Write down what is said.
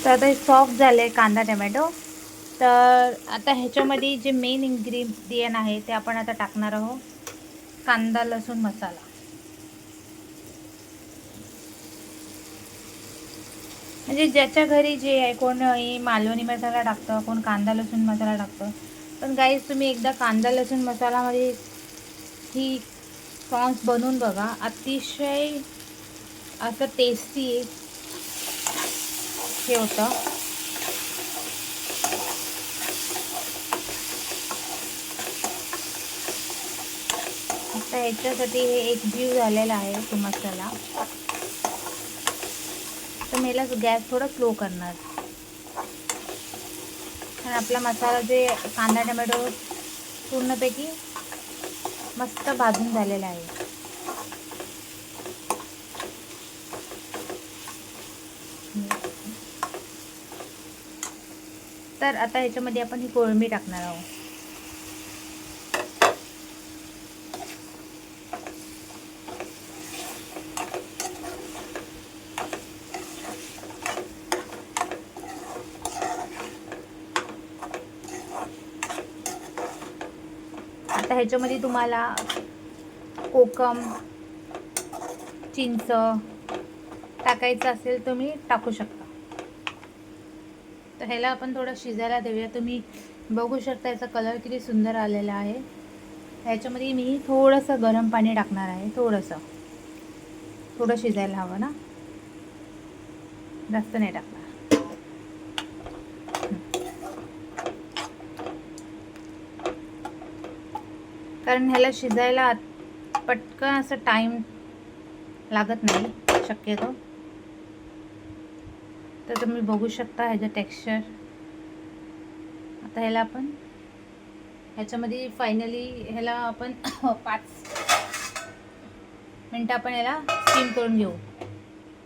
तर आता हे सॉफ्ट झालं आहे कांदा टमॅटो. तर आता ह्याच्यामध्ये जे मेन इन्ग्रेडियंट आहे ते आपण आता टाकणार आहोत, कांदा लसूण मसाला. म्हणजे ज्याच्या घरी जे आहे, कोण मालवणी मसाला टाकतं, कोण कांदा लसूण मसाला टाकतं. पण गाईज तुम्ही एकदा कांदा लसूण मसालामध्ये ही सॉस बनवून बघा, अतिशय असं टेस्टी हे होतं. आता ह्याच्यासाठी हे एकजीव झालेला आहे तो मसाला. तर मी याला गॅस थोडा स्लो करणार, कारण आपला मसाला जे कांदा टमॅटो पूर्णपैकी मस्त भाजून झालेला आहे. तर आता ह्याच्यामध्ये आपण ही कोळंबी टाकणार आहोत. आता ह्याच्यामध्ये तुम्हाला कोकम, चिंच टाकायचं असेल तुम्ही टाकू शकता. तर ह्याला आपण थोडं शिजायला देऊया. तुम्ही बघू शकता याचा कलर किती सुंदर आलेला आहे. ह्याच्यामध्ये मी थोडंसं गरम पाणी टाकणार आहे, थोडं शिजायला हवं ना, जास्त नाही टाकणार. कारण ह्याला शिजायला पटकन असं टाईम लागत नाही शक्यतो. तर तुम्ही बघू शकता ह्याचं टेक्स्चर. आता ह्याला आपण ह्याच्यामध्ये फायनली ह्याला आपण 5 मिनटं आपण याला स्टीम करून घेऊ.